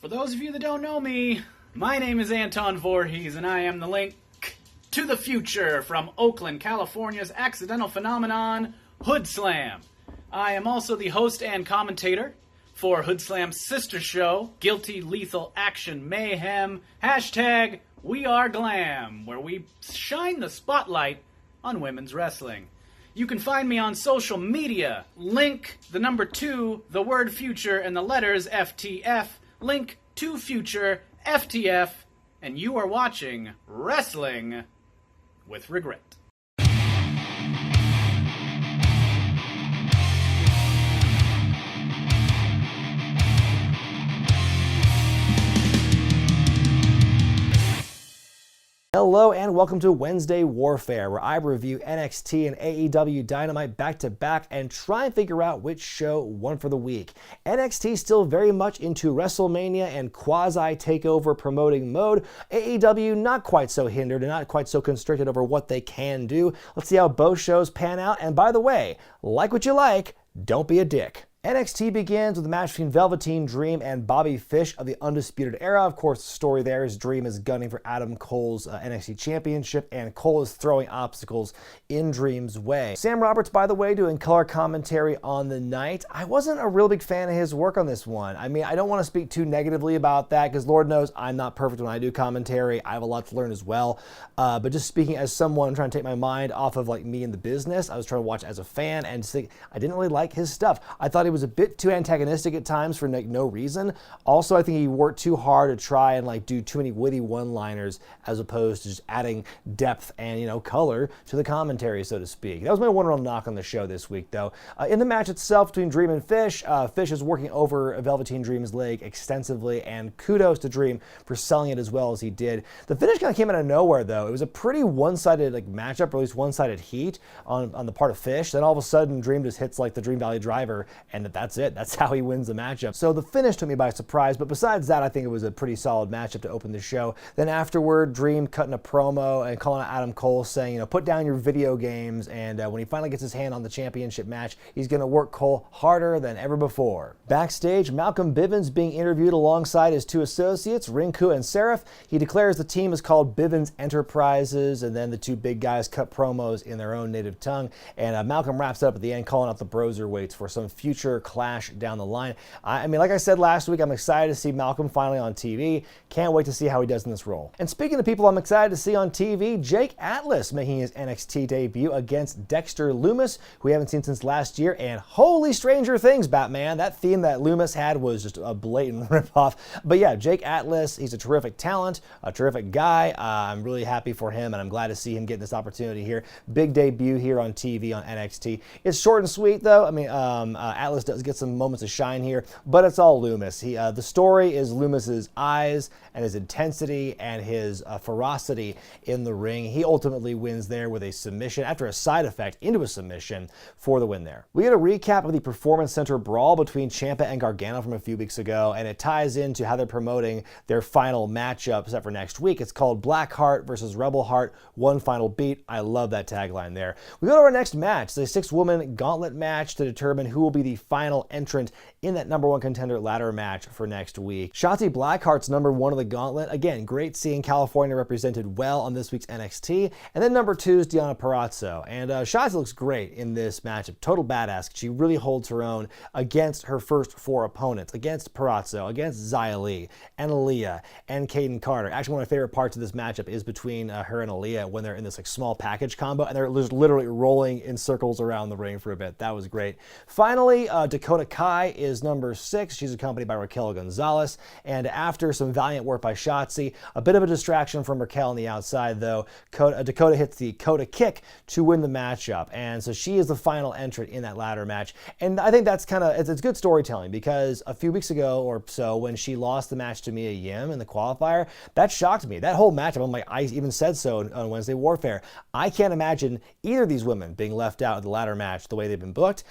For those of you that don't know me, my name is Anton Voorhees, and I am the link to the future from Oakland, California's accidental phenomenon, Hood Slam. I am also the host and commentator for Hood Slam's sister show, Guilty Lethal Action Mayhem, hashtag We Are Glam, where we shine the spotlight on women's wrestling. You can find me on social media, link the number 2, the word future, and the letters FTF, link to future FTF, and you are watching Wrestling with Regret. Hello and welcome to Wednesday Warfare, where I review NXT and AEW Dynamite back-to-back and try and figure out which show won for the week. NXT still very much into WrestleMania and quasi-takeover promoting mode. AEW not quite so hindered and not quite so constricted over what they can do. Let's see how both shows pan out, and by the way, like what you like, don't be a dick. NXT begins with a match between Velveteen Dream and Bobby Fish of the Undisputed Era. Of course, the story there is Dream is gunning for Adam Cole's NXT Championship, and Cole is throwing obstacles in Dream's way. Sam Roberts, by the way, doing color commentary on the night. I wasn't a real big fan of his work on this one. I mean, I don't want to speak too negatively about that, because Lord knows I'm not perfect when I do commentary. I have a lot to learn as well. But just speaking as someone trying to take my mind off of like me in the business, I was trying to watch as a fan and just think I didn't really like his stuff. I thought he was a bit too antagonistic at times for like no reason. Also, I think he worked too hard to try and like do too many witty one-liners as opposed to just adding depth and, you know, color to the commentary, so to speak. That was my one real knock on the show this week, though. In the match itself between Dream and Fish, Fish is working over Velveteen Dream's leg extensively, and kudos to Dream for selling it as well as he did. The finish kind of came out of nowhere, though. It was a pretty one-sided like matchup, or at least one-sided heat on the part of Fish. Then all of a sudden, Dream just hits like the Dream Valley Driver, and that's it. That's how he wins the matchup. So the finish took me by surprise, but besides that, I think it was a pretty solid matchup to open the show. Then afterward, Dream cutting a promo and calling out Adam Cole, saying, you know, put down your video games, and when he finally gets his hand on the championship match, he's going to work Cole harder than ever before. Backstage, Malcolm Bivens being interviewed alongside his 2 associates, Rinku and Seraph. He declares the team is called Bivens Enterprises, and then the 2 big guys cut promos in their own native tongue, and Malcolm wraps up at the end calling out the Broserweights for some future clash down the line. I mean, like I said last week, I'm excited to see Malcolm finally on TV. Can't wait to see how he does in this role. And speaking of people I'm excited to see on TV, Jake Atlas making his NXT debut against Dexter Loomis, who we haven't seen since last year, and holy Stranger Things, Batman. That theme that Loomis had was just a blatant ripoff. But yeah, Jake Atlas, he's a terrific talent, a terrific guy. I'm really happy for him, and I'm glad to see him get this opportunity here. Big debut here on TV on NXT. It's short and sweet, though. I mean, Atlas does get some moments of shine here, but it's all Loomis. The story is Loomis's eyes and his intensity and his ferocity in the ring. He ultimately wins there with a submission after a side effect into a submission for the win there. We get a recap of the Performance Center brawl between Ciampa and Gargano from a few weeks ago, and it ties into how they're promoting their final matchup set for next week. It's called Blackheart versus Rebel Heart, one final beat. I love that tagline there. We go to our next match, the 6-woman gauntlet match to determine who will be the final entrant in that number 1 contender ladder match for next week. Shotzi Blackheart's number 1 of the gauntlet. Again, great seeing California represented well on this week's NXT. And then number 2 is Deonna Purrazzo. And Shotzi looks great in this matchup. Total badass. She really holds her own against her first 4 opponents. Against Purrazzo, against Xia Li, and Aaliyah, and Kaden Carter. Actually, one of my favorite parts of this matchup is between her and Aaliyah when they're in this like small package combo, and they're just literally rolling in circles around the ring for a bit. That was great. Finally, Dakota Kai is number 6. She's accompanied by Raquel Gonzalez. And after some valiant work by Shotzi, a bit of a distraction from Raquel on the outside, though, Dakota hits the Coda kick to win the matchup. And so she is the final entrant in that ladder match. And I think that's it's good storytelling, because a few weeks ago or so, when she lost the match to Mia Yim in the qualifier, that shocked me. That whole matchup, I'm like, I even said so on Wednesday Warfare. I can't imagine either of these women being left out of the ladder match the way they've been booked.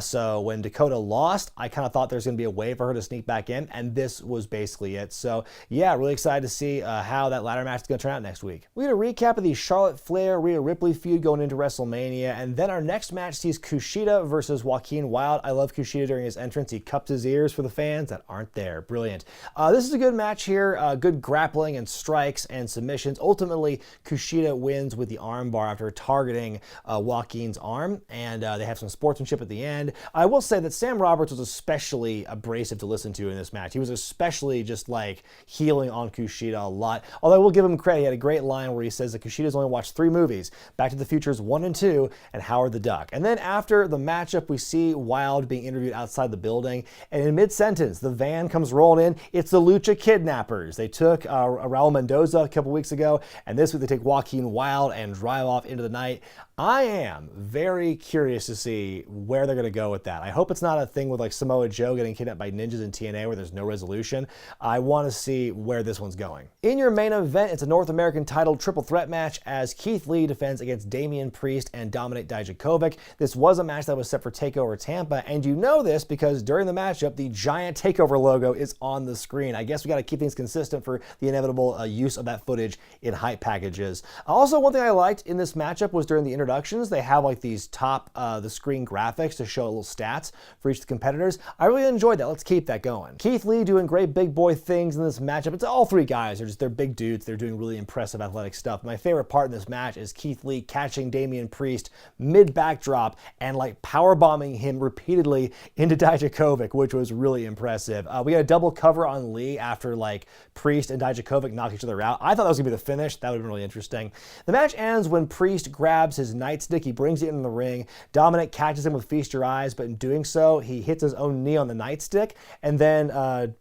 So when Dakota lost, I kind of thought there was going to be a way for her to sneak back in, and this was basically it. So yeah, really excited to see how that ladder match is going to turn out next week. We had a recap of the Charlotte Flair Rhea Ripley feud going into WrestleMania, and then our next match sees Kushida versus Joaquin Wilde. I love Kushida during his entrance. He cups his ears for the fans that aren't there. Brilliant. This is a good match here. Good grappling and strikes and submissions. Ultimately, Kushida wins with the armbar after targeting Joaquin's arm, and they have some sportsmanship at the end. I will say that Sam Roberts was especially abrasive to listen to in this match. He was especially just like healing on Kushida a lot. Although I will give him credit, he had a great line where he says that Kushida's only watched 3 movies, Back to the Futures 1 and 2, and Howard the Duck. And then after the matchup, we see Wilde being interviewed outside the building, and in mid-sentence, the van comes rolling in. It's the Lucha Kidnappers. They took Raul Mendoza a couple weeks ago, and this week they take Joaquin Wilde and drive off into the night. I am very curious to see where they're going to go with that. I hope it's not a thing with like Samoa Joe getting kidnapped by ninjas in TNA where there's no resolution. I want to see where this one's going. In your main event, it's a North American title triple threat match as Keith Lee defends against Damien Priest and Dominik Dijakovic. This was a match that was set for TakeOver Tampa, and you know this because during the matchup, the giant TakeOver logo is on the screen. I guess we got to keep things consistent for the inevitable use of that footage in hype packages. Also, one thing I liked in this matchup was during the introductions, they have like these top the screen graphics to show little stats for each of the competitors. I really enjoyed that. Let's keep that going. Keith Lee doing great big boy things in this matchup. It's all 3 guys. They're big dudes. They're doing really impressive athletic stuff. My favorite part in this match is Keith Lee catching Damien Priest mid backdrop and like power bombing him repeatedly into Dijakovic, which was really impressive. We got a double cover on Lee after like Priest and Dijakovic knock each other out. I thought that was gonna be the finish. That would have been really interesting. The match ends when Priest grabs his nightstick. He brings it in the ring. Dominik catches him with Feast Your Eyes, but in doing so, he hits his own knee on the nightstick, and then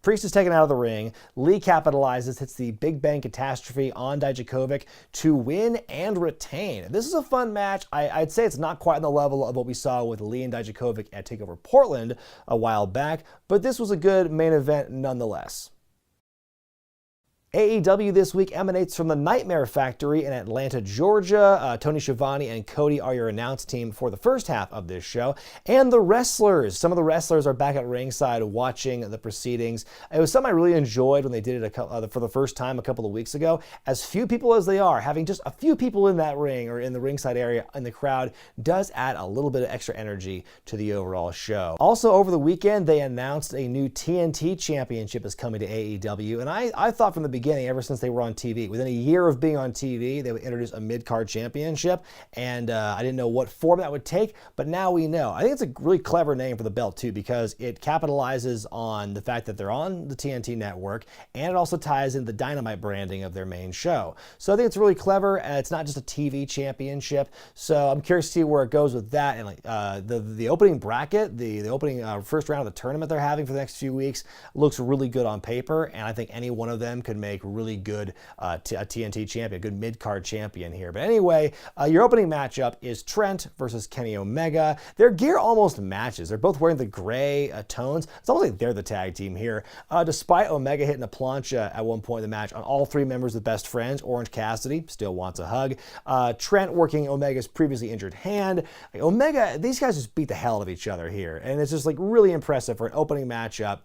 Priest is taken out of the ring. Lee capitalizes, hits the Big Bang Catastrophe on Dijakovic to win and retain. This is a fun match. I'd say it's not quite on the level of what we saw with Lee and Dijakovic at TakeOver Portland a while back, but this was a good main event nonetheless. AEW this week emanates from the Nightmare Factory in Atlanta, Georgia. Tony Schiavone and Cody are your announce team for the first half of this show. And the wrestlers, some of the wrestlers are back at ringside watching the proceedings. It was something I really enjoyed when they did it for the first time a couple of weeks ago. As few people as they are, having just a few people in that ring or in the ringside area in the crowd does add a little bit of extra energy to the overall show. Also, over the weekend, they announced a new TNT Championship is coming to AEW. And I thought from the beginning, ever since they were on TV. Within a year of being on TV, they would introduce a mid-card championship, and I didn't know what form that would take, but now we know. I think it's a really clever name for the belt, too, because it capitalizes on the fact that they're on the TNT network, and it also ties in the Dynamite branding of their main show. So I think it's really clever, and it's not just a TV championship, so I'm curious to see where it goes with that. And like the opening bracket, the opening first round of the tournament they're having for the next few weeks looks really good on paper, and I think any one of them could make really good a TNT champion, a good mid-card champion here. But anyway, your opening matchup is Trent versus Kenny Omega. Their gear almost matches. They're both wearing the gray tones. It's almost like they're the tag team here. Despite Omega hitting a plancha at one point in the match on all three members of Best Friends, Orange Cassidy still wants a hug. Trent working Omega's previously injured hand. Omega, these guys just beat the hell out of each other here. And it's just like really impressive for an opening matchup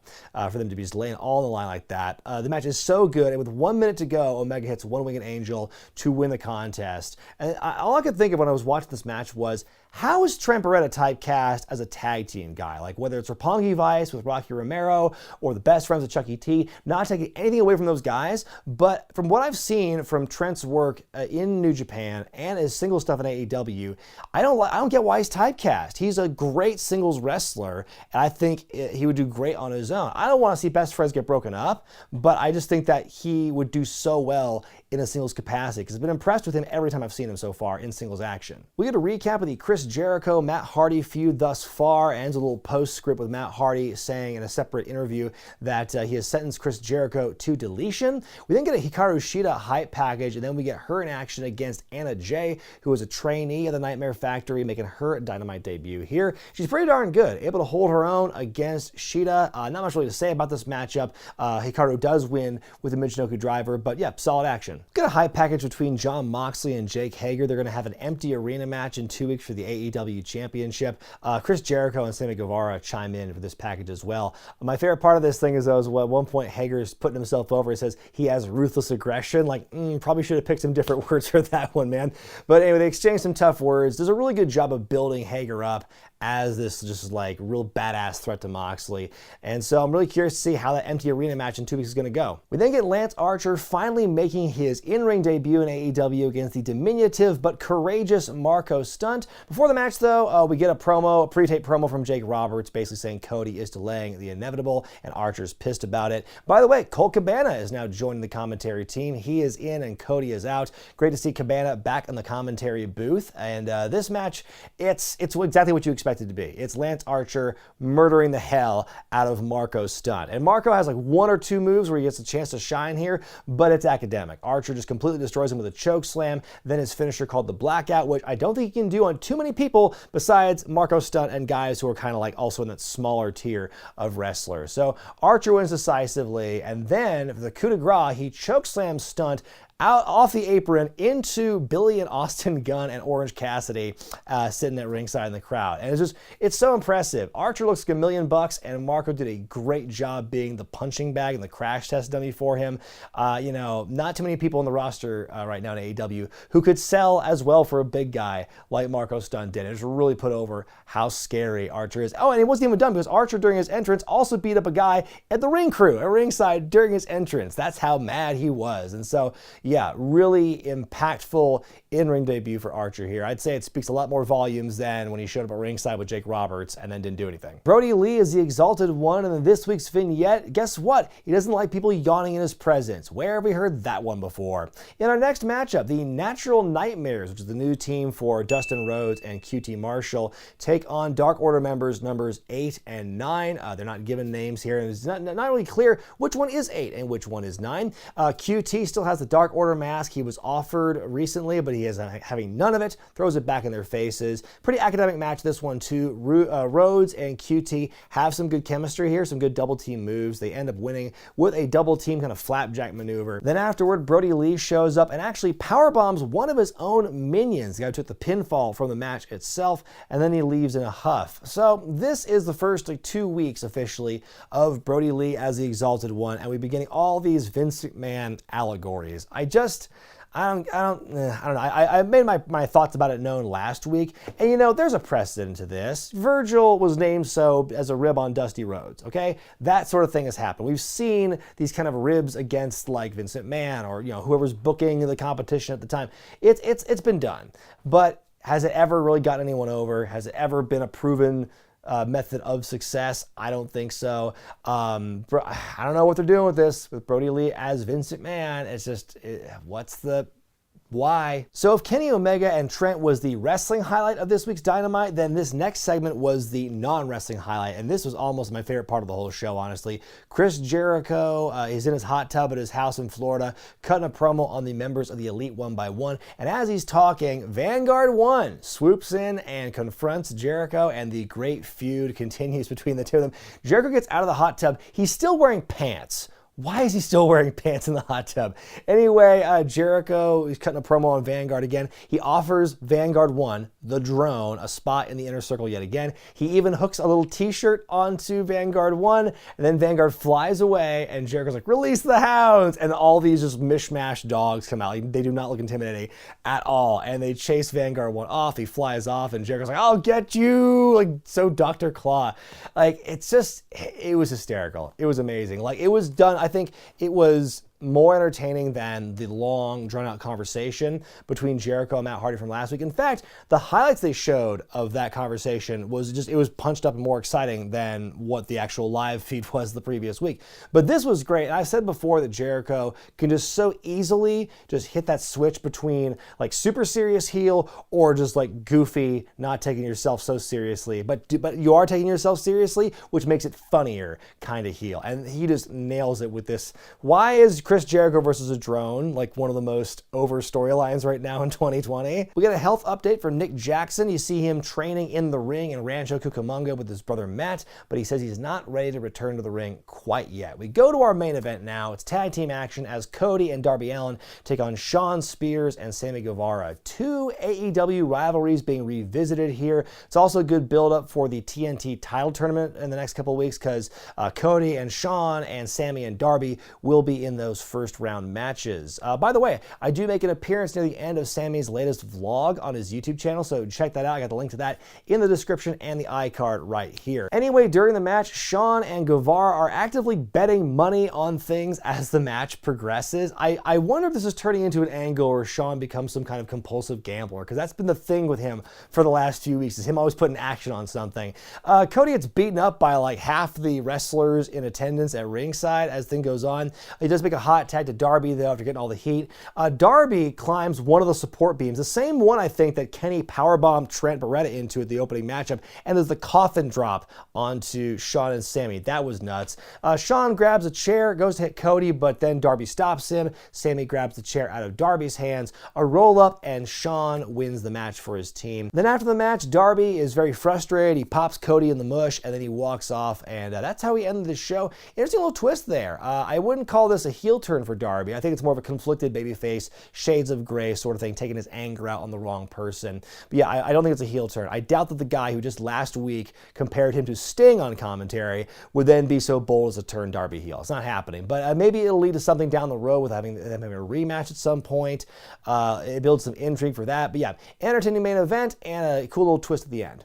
for them to be just laying all on the line like that. The match is so good, and with 1 minute to go, Omega hits One Winged Angel to win the contest. And all I could think of when I was watching this match was, how is Trent Beretta typecast as a tag team guy? Like whether it's Roppongi Vice with Rocky Romero or the Best Friends with Chucky T, not taking anything away from those guys, but from what I've seen from Trent's work in New Japan and his single stuff in AEW, I don't get why he's typecast. He's a great singles wrestler, and I think he would do great on his own. I don't want to see Best Friends get broken up, but I just think that he would do so well in a singles capacity, because I've been impressed with him every time I've seen him so far in singles action. We get a recap of the Chris Jericho, Matt Hardy feud thus far, ends a little postscript with Matt Hardy saying in a separate interview that he has sentenced Chris Jericho to deletion. We then get a Hikaru Shida hype package, and then we get her in action against Anna Jay, who is a trainee of the Nightmare Factory, making her Dynamite debut here. She's pretty darn good, able to hold her own against Shida. Not much really to say about this matchup. Hikaru does win with the Michinoku driver, but yeah, solid action. Got a hype package between Jon Moxley and Jake Hager. They're going to have an empty arena match in 2 weeks for the AEW Championship. Chris Jericho and Sammy Guevara chime in for this package as well. My favorite part of this thing is, though, is at one point Hager is putting himself over. He says he has ruthless aggression. Like, probably should have picked some different words for that one, man. But anyway, they exchange some tough words. Does a really good job of building Hager up as this just like real badass threat to Moxley. And so I'm really curious to see how that empty arena match in 2 weeks is going to go. We then get Lance Archer finally making his in-ring debut in AEW against the diminutive but courageous Marco Stunt. Before the match, though, we get a pre-tape promo from Jake Roberts basically saying Cody is delaying the inevitable, and Archer's pissed about it. By the way, Colt Cabana is now joining the commentary team. He is in and Cody is out. Great to see Cabana back in the commentary booth. And this match, it's exactly what you expect it to be. It's Lance Archer murdering the hell out of Marco Stunt. And Marco has like 1 or 2 moves where he gets a chance to shine here, but it's academic. Archer just completely destroys him with a choke slam, then his finisher called the Blackout, which I don't think he can do on too many people besides Marco Stunt and guys who are kind of like also in that smaller tier of wrestlers. So Archer wins decisively, and then for the coup de grace, he choke slams Stunt out off the apron into Billy and Austin Gunn and Orange Cassidy sitting at ringside in the crowd. And it's so impressive. Archer looks like $1 million, and Marco did a great job being the punching bag and the crash test dummy for him. Not too many people on the roster right now in AEW who could sell as well for a big guy like Marco Stunt did. It just really put over how scary Archer is. Oh, and it wasn't even done because Archer during his entrance also beat up a guy at the ring crew at ringside during his entrance. That's how mad he was. And so, yeah, really impactful in-ring debut for Archer here. I'd say it speaks a lot more volumes than when he showed up at ringside with Jake Roberts and then didn't do anything. Brody Lee is the Exalted One, and in this week's vignette, guess what? He doesn't like people yawning in his presence. Where have we heard that one before? In our next matchup, the Natural Nightmares, which is the new team for Dustin Rhodes and QT Marshall, take on Dark Order members numbers 8 and 9. They're not given names here, and it's not really clear which one is 8 and which one is 9. QT still has the Dark Order mask he was offered recently, but he is having none of it, throws it back in their faces. Pretty academic match, this one too. Rhodes and QT have some good chemistry here, some good double team moves. They end up winning with a double team kind of flapjack maneuver. Then afterward, Brody Lee shows up and actually powerbombs one of his own minions. The guy who took the pinfall from the match itself, and then he leaves in a huff. So this is the first 2 weeks officially of Brody Lee as the Exalted One, and we've been getting all these Vince McMahon allegories. I don't know. I made my thoughts about it known last week, and there's a precedent to this. Virgil was named so as a rib on Dusty Rhodes, okay? That sort of thing has happened. We've seen these kind of ribs against like Vince McMahon or whoever's booking the competition at the time. It's been done, but has it ever really gotten anyone over? Has it ever been a proven method of success? I don't think so. I don't know what they're doing with this, with Brody Lee as Vince McMahon. It's just, why? So if Kenny Omega and Trent was the wrestling highlight of this week's Dynamite, then this next segment was the non-wrestling highlight, and this was almost my favorite part of the whole show, honestly. Chris Jericho is in his hot tub at his house in Florida, cutting a promo on the members of the Elite One by One, and as he's talking, Vanguard 1 swoops in and confronts Jericho, and the great feud continues between the two of them. Jericho gets out of the hot tub. He's still wearing pants. Why is he still wearing pants in the hot tub? Anyway, Jericho is cutting a promo on Vanguard again. He offers Vanguard 1, the drone, a spot in the inner circle yet again. He even hooks a little t-shirt onto Vanguard 1, and then Vanguard flies away, and Jericho's like, release the hounds! And all these just mishmash dogs come out. They do not look intimidating at all, and they chase Vanguard 1 off. He flies off, and Jericho's like, I'll get you! Like, so Dr. Claw. Like, it was hysterical. It was amazing. Like, it was done, I think it was more entertaining than the long, drawn-out conversation between Jericho and Matt Hardy from last week. In fact, the highlights they showed of that conversation it was punched up and more exciting than what the actual live feed was the previous week. But this was great. And I said before that Jericho can just so easily just hit that switch between like super serious heel or just like goofy, not taking yourself so seriously. But you are taking yourself seriously, which makes it funnier kind of heel. And he just nails it with this. Why is Chris Jericho versus a drone, like one of the most over storylines right now in 2020. We get a health update from Nick Jackson. You see him training in the ring in Rancho Cucamonga with his brother Matt, but he says he's not ready to return to the ring quite yet. We go to our main event now. It's tag team action as Cody and Darby Allin take on Shawn Spears and Sammy Guevara. Two AEW rivalries being revisited here. It's also a good build-up for the TNT title tournament in the next couple of weeks because Cody and Shawn and Sammy and Darby will be in those first round matches. By the way, I do make an appearance near the end of Sammy's latest vlog on his YouTube channel, so check that out. I got the link to that in the description and the iCard right here. Anyway, during the match, Shawn and Guevara are actively betting money on things as the match progresses. I wonder if this is turning into an angle where Shawn becomes some kind of compulsive gambler, because that's been the thing with him for the last few weeks, is him always putting action on something. Cody gets beaten up by like half the wrestlers in attendance at ringside as thing goes on. He does make a hot tag to Darby though after getting all the heat. Darby climbs one of the support beams, the same one I think that Kenny powerbombed Trent Beretta into at the opening matchup, and there's the coffin drop onto Shawn and Sammy. That was nuts. Shawn grabs a chair, goes to hit Cody, but then Darby stops him. Sammy grabs the chair out of Darby's hands, a roll up, and Shawn wins the match for his team. Then after the match, Darby is very frustrated. He pops Cody in the mush, and then he walks off, and that's how we ended the show. Interesting little twist there. I wouldn't call this a heel turn for Darby. I think it's more of a conflicted babyface, shades of gray sort of thing, taking his anger out on the wrong person. But yeah, I don't think it's a heel turn. I doubt that the guy who just last week compared him to Sting on commentary would then be so bold as to turn Darby heel. It's not happening, but maybe it'll lead to something down the road with them having a rematch at some point. It builds some intrigue for that. But yeah, entertaining main event and a cool little twist at the end.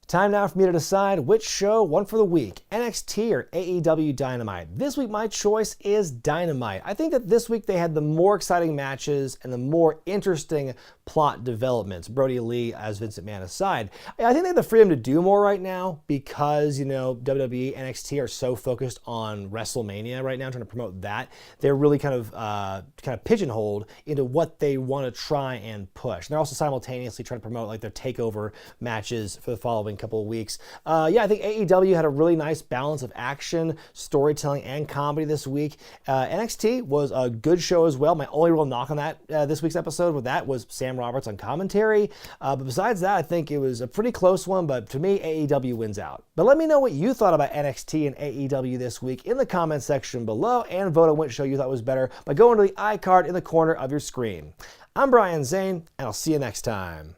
Time now for me to decide which show won for the week, NXT or AEW Dynamite. This week my choice is Dynamite. I think that this week they had the more exciting matches and the more interesting plot developments, Brody Lee as Vince McMahon aside. I think they have the freedom to do more right now because, you know, WWE, NXT are so focused on WrestleMania right now, trying to promote that. They're really kind of pigeonholed into what they want to try and push. And they're also simultaneously trying to promote like their takeover matches for the following couple of weeks. I think AEW had a really nice balance of action, storytelling, and comedy this week. NXT was a good show as well. My only real knock on that this week's episode with that was Sam Roberts on commentary. But besides that, I think it was a pretty close one, but to me, AEW wins out. But let me know what you thought about NXT and AEW this week in the comment section below, and vote on which show you thought was better by going to the iCard in the corner of your screen. I'm Brian Zane, and I'll see you next time.